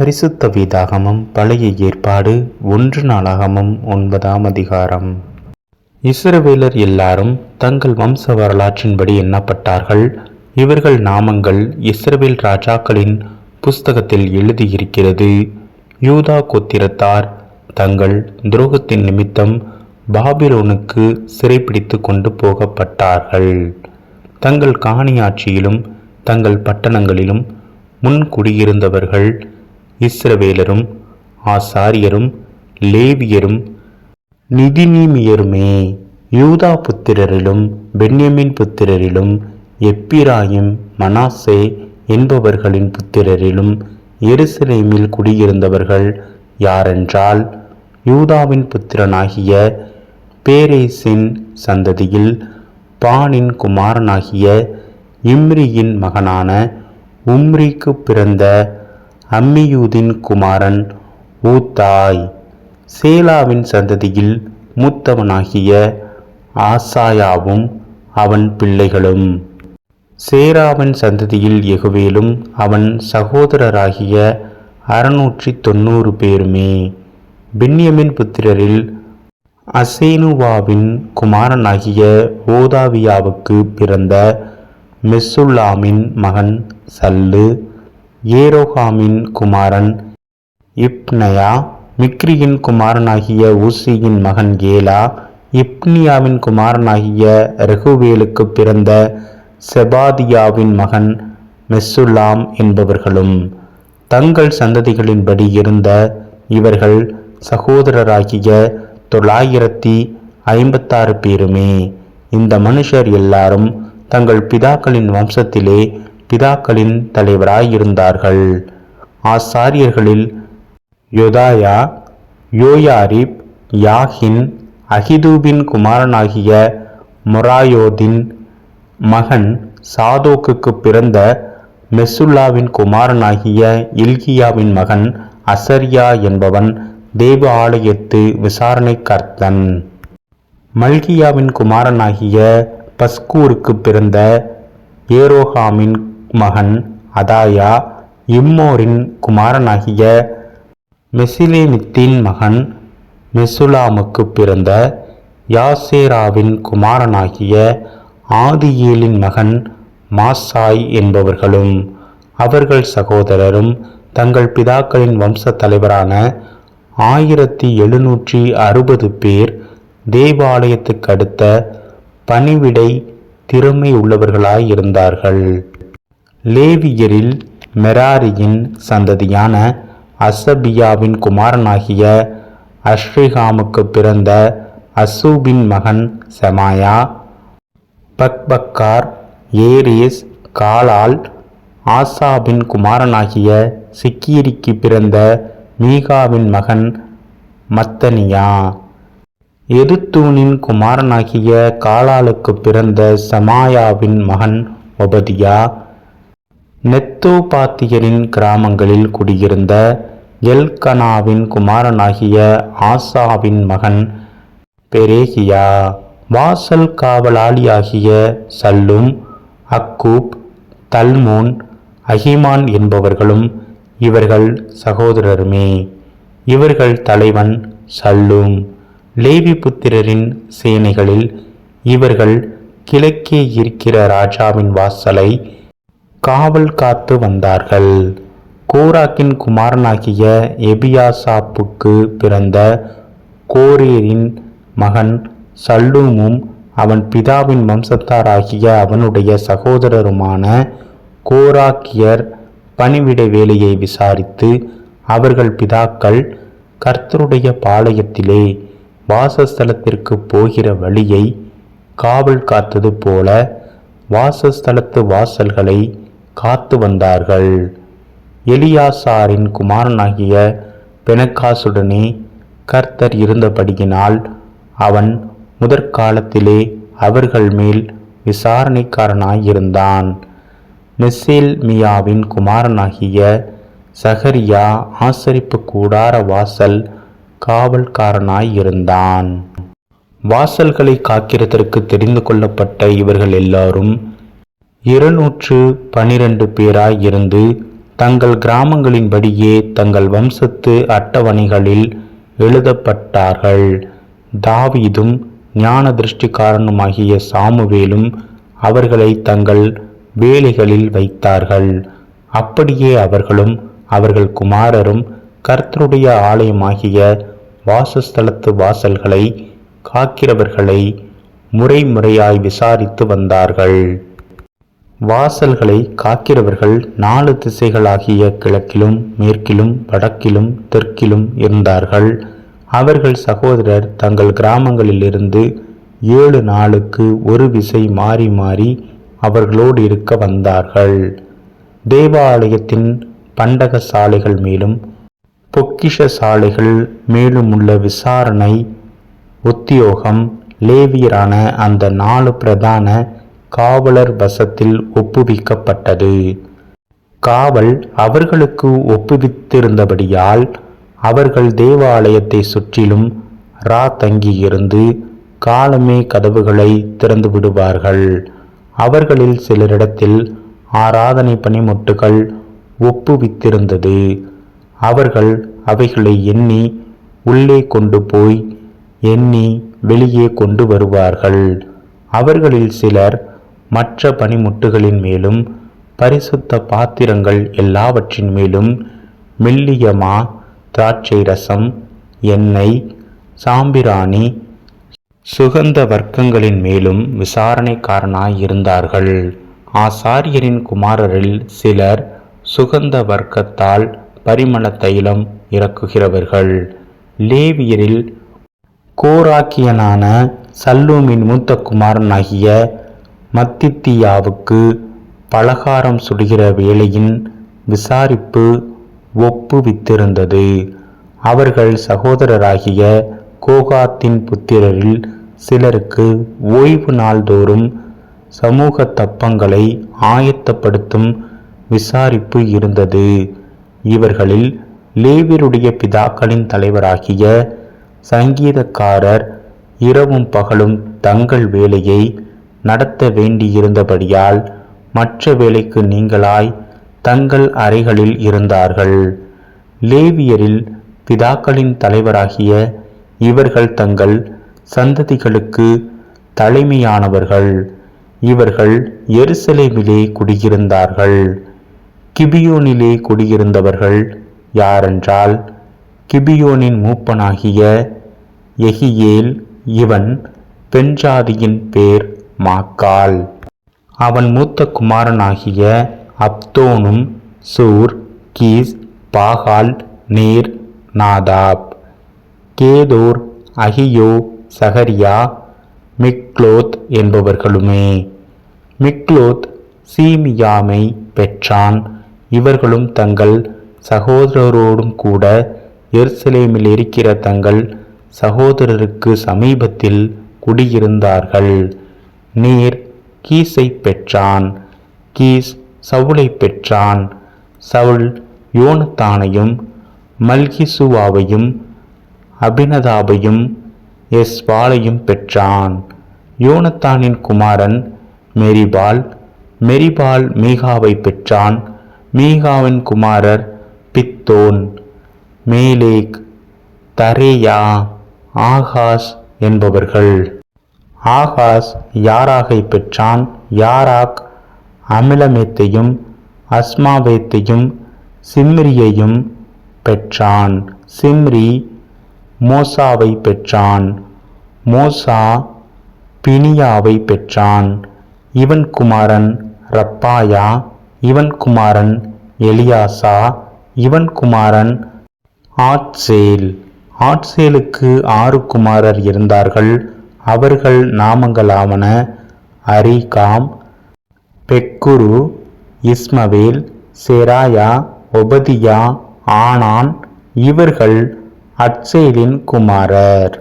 பரிசுத்த வேதாகமம் பழைய ஏற்பாடு 1 நாளாகமம் 9ஆம் அதிகாரம். இஸ்ரவேலர் எல்லாரும் தங்கள் வம்ச வரலாற்றின்படி எண்ணப்பட்டார்கள். இவர்கள் நாமங்கள் இஸ்ரவேல் ராஜாக்களின் புஸ்தகத்தில் எழுதியிருக்கிறது. யூதா கோத்திரத்தார் தங்கள் துரோகத்தின் நிமித்தம் பாபிலோனுக்கு சிறைப்பிடித்து கொண்டு போகப்பட்டார்கள். தங்கள் காணியாட்சியிலும் தங்கள் பட்டணங்களிலும் முன் குடியிருந்தவர்கள் இஸ்ரவேலரும் ஆசாரியரும் லேவியரும் நிதினீமியருமே. யூதா புத்திரரிலும் பென்யமீன் புத்திரரிலும் எப்பிராயிம் மனாசே என்பவர்களின் புத்திரரிலும் எருசலேமில் குடியிருந்தவர்கள் யாரென்றால், யூதாவின் புத்திரனாகிய பேரேசின் சந்ததியில் பானின் குமாரனாகிய இம்ரியின் மகனான உம்ரிக்கு பிறந்த அம்மியூதின் குமாரன் ஊத்தாய். சேலாவின் சந்ததியில் மூத்தவனாகிய ஆசாயாவும் அவன் பிள்ளைகளும். சேராவின் சந்ததியில் எகுவேலும் அவன் சகோதரராகிய 690 பேருமே. பென்யமீன் புத்திரரில் அசேனுவாவின் குமாரனாகிய ஓதாவியாவுக்கு பிறந்த மெசுல்லாமின் மகன் சல்லு. ஏரோகாமின் குமாரன் இப்னயா. மிக்ரியின் குமாரனாகிய ஊசியின் மகன் ஏலா. இப்னியாவின் குமாரனாகிய ரெகுவேலுக்கு பிறந்த செபாதியாவின் மகன் மெசுல்லாம் என்பவர்களும். தங்கள் சந்ததிகளின்படி இருந்த இவர்கள் சகோதரராகிய 956 பேருமே. இந்த மனுஷர் எல்லாரும் தங்கள் பிதாக்களின் வம்சத்திலே பிதாக்களின் தலைவராயிருந்தார்கள். ஆசாரியர்களில் யோதாயா, யோயாரிப், யாகின், அகிதூபின் குமாரனாகிய மொராயோதின் மகன் சாதோக்குக்கு பிறந்த மெசுல்லாவின் குமாரனாகிய இல்கியாவின் மகன் அசரியா என்பவன் தேவ ஆலயத்து விசாரணைக்கர்த்தன். மல்கியாவின் குமாரனாகிய பஸ்கூருக்கு பிறந்த ஏரோகாமின் மகன் அதாயா. இம்மோரின் குமாரனாகிய மெசிலேமித்தின் மகன் மெசுலாமுக்கு பிறந்த யாசேராவின் குமாரனாகிய ஆதியேலின் மகன் மாசாய் என்பவர்களும். அவர்கள் சகோதரரும் தங்கள் பிதாக்களின் வம்ச தலைவரான 1760 பேர் தேவாலயத்துக்கு அடுத்த பணிவிடை திறமை உள்ளவர்களாயிருந்தார்கள். லேவியரில் மெராரியின் சந்ததியான அசபியாவின் குமாரனாகிய அஸ்ரிகாமுக்கு பிறந்த அசூபின் மகன் செமாயா. பக்பக்கார், ஏரேஸ், காலால். ஆசாபின் குமாரனாகிய சிக்கீரிக்கு பிறந்த மீகாவின் மகன் மத்தனியா. எதுத்தூனின் குமாரனாகிய காலாலுக்கு பிறந்த சமாயாவின் மகன் ஒபதியா. நெத்தோபாத்தியரின் கிராமங்களில் குடியிருந்த எல்கனாவின் குமாரனாகிய ஆசாவின் மகன் பெரேகியா. வாசல் காவலாளியாகிய சல்லும், அக்கூப், தல்மோன், அகிமான் என்பவர்களும் இவர்கள் சகோதரருமே. இவர்கள் தலைவன் சல்லும். லேவி புத்திரரின் சேனைகளில் இவர்கள் கிழக்கே இருக்கிற ராஜாவின் வாசலை காவல் காத்து வந்தார்கள். கோராக்கின் குமாரனாகிய எபியாசாப்புக்கு பிறந்த கோரேரின் மகன் சல்லூமும் அவன் பிதாவின் வம்சத்தாராகிய அவனுடைய சகோதரருமான கோராக்கியர் பணிவிடை வேலையை விசாரித்து அவர்கள் பிதாக்கள் கர்த்தருடைய பாளையத்திலே வாசஸ்தலத்திற்கு போகிற வழியை காவல் காத்தது போல வாசஸ்தலத்து வாசல்களை காத்து வந்தார்கள். எலியாசாரின் குமாரனாகிய பெனகாசுடனே கர்த்தர் இருந்தபடியினால் அவன் முதற்காலத்திலே அவர்கள் மேல் விசாரணைக்காரனாயிருந்தான். மெசேல்மியாவின் குமாரனாகிய சகரியா ஆசரிப்பு கூடார வாசல் காவல்காரனாயிருந்தான். வாசல்களை காக்கிறதற்கு தெரிந்து கொள்ளப்பட்ட இவர்கள் எல்லாரும் 212 பேராய் இருந்து தங்கள் கிராமங்களின்படியே தங்கள் வம்சத்து அட்டவணைகளில் எழுதப்பட்டார்கள். தாவீதும் ஞான திருஷ்டிக்காரனுமாகிய சாமுவேலும் அவர்களை தங்கள் வேலைகளில் வைத்தார்கள். அப்படியே அவர்களும் அவர்கள் குமாரரும் கர்த்தருடைய ஆலயமாகிய வாசஸ்தலத்து வாசல்களை காக்கிறவர்களை முறைமுறையாய் விசாரித்து வந்தார்கள். வாசல்களை காக்கிறவர்கள் 4 திசைகளாகிய கிழக்கிலும் மேற்கிலும் வடக்கிலும் தெற்கிலும் இருந்தார்கள். அவர்கள் சகோதரர் தங்கள் கிராமங்களிலிருந்து 7 நாளுக்கு ஒரு விசை மாறி மாறி அவர்களோடு இருக்க வந்தார்கள். தேவாலயத்தின் பண்டக சாலைகள் மேலும் பொக்கிஷ சாலைகள் மேலுமுள்ள விசாரணை உத்தியோகம் லேவியரான அந்த 4 பிரதான காவலர் வசத்தில் ஒப்புவிக்கப்பட்டது. காவல் அவர்களுக்கு ஒப்புவித்திருந்தபடியால் அவர்கள் தேவாலயத்தை சுற்றிலும் தங்கியிருந்து காலமே கதவுகளை திறந்து விடுவார்கள். அவர்களில் சிலரிடத்தில் ஆராதனை பணிமுட்டுகள் ஒப்புவித்திருந்தது. அவர்கள் அவைகளை எண்ணி உள்ளே கொண்டு போய் எண்ணி வெளியே கொண்டு வருவார்கள். அவர்களில் சிலர் மற்ற பணிமுட்டுகளின் மேலும் பரிசுத்த பாத்திரங்கள் எல்லாவற்றின் மேலும் மெல்லியமா, திராட்சை ரசம், எண்ணெய், சாம்பிராணி, சுகந்த வர்க்கங்களின் மேலும் விசாரணைக்காரனாய் இருந்தார்கள். ஆசாரியரின் குமாரரில் சிலர் சுகந்த வர்க்கத்தால் பரிமள தைலம் இறக்குகிறவர்கள். லேவியரில் கோராக்கியனான சல்லூமின் மூத்த குமாரனாகிய மத்தித்தியாவுக்கு பலகாரம் சுடுகிற வேளையின் விசாரிப்பு ஒப்புவித்திருந்தது. அவர்கள் சகோதரராகிய கோகாத்தின் புத்திரரில் சிலருக்கு ஓய்வு நாள்தோறும் சமூக தப்பங்களை ஆயத்தப்படுத்தும் விசாரிப்பு இருந்தது. இவர்களில் லேவியருடைய பிதாக்களின் தலைவராகிய சங்கீதக்காரர் இரவும் பகலும் தங்கள் வேலையை நடத்த வேண்டியிருந்தபடியால் மற்ற வேலைக்கு நீங்களாய் தங்கள் அறைகளில் இருந்தார்கள். லேவியரில் பிதாக்களின் தலைவராகிய இவர்கள் தங்கள் சந்ததிகளுக்கு தலைமையானவர்கள். இவர்கள் எருசலேமிலே குடியிருந்தார்கள். கிபியோனிலே குடியிருந்தவர்கள் யாரென்றால், கிபியோனின் மூப்பனாகிய எகியேல், இவன் பெண்ஜாதியின் பேர் மாக்கால். அவன் மூத்த குமாரனாகிய அப்தோனும் சூர், கீஸ், பாகால், நேர், நாதாப், கேதோர், அகியோ, சகரியா, மிக்லோத் என்பவர்களுமே. மிக்லோத் சீமியாமை பெற்றான். இவர்களும் தங்கள் சகோதரரோடும் கூட எருசலேமில் இருக்கிற தங்கள் சகோதரருக்கு சமீபத்தில் குடியிருந்தார்கள். நேர் கீஸை பெற்றான். கீஸ் சவுலை பெற்றான். சவுல் யோனத்தானையும் மல்கிசுவாவையும் அபினதாபையும் எஸ்பாலையும் பெற்றான். யோனத்தானின் குமாரன் மெரிபால். மெரிபால் மீகாவை பெற்றான். மீகாவின் குமாரர் பித்தோன், மேலேக், தரேயா, ஆகாஸ் என்பவர்கள். ஆகாஸ் யாராகை பெற்றான். யாராக் அமிலமேத்தையும் அஸ்மாவேத்தையும் சிம்ரியையும் பெற்றான். சிம்ரி மோசாவை பெற்றான். மோசா பினியாவை பெற்றான். இவன் குமாரன் ரப்பாயா. இவன் குமாரன் எலியாசா. இவன் குமாரன் ஆட்சேல். ஆட்சேலுக்கு 6 குமாரர் இருந்தார்கள். அவர்கள் நாமங்களாவன அரிகாம், பெக்குரு, இஸ்மவேல், செராயா, ஒபதியா, ஆனான். இவர்கள் அட்சேலின் குமாரர்.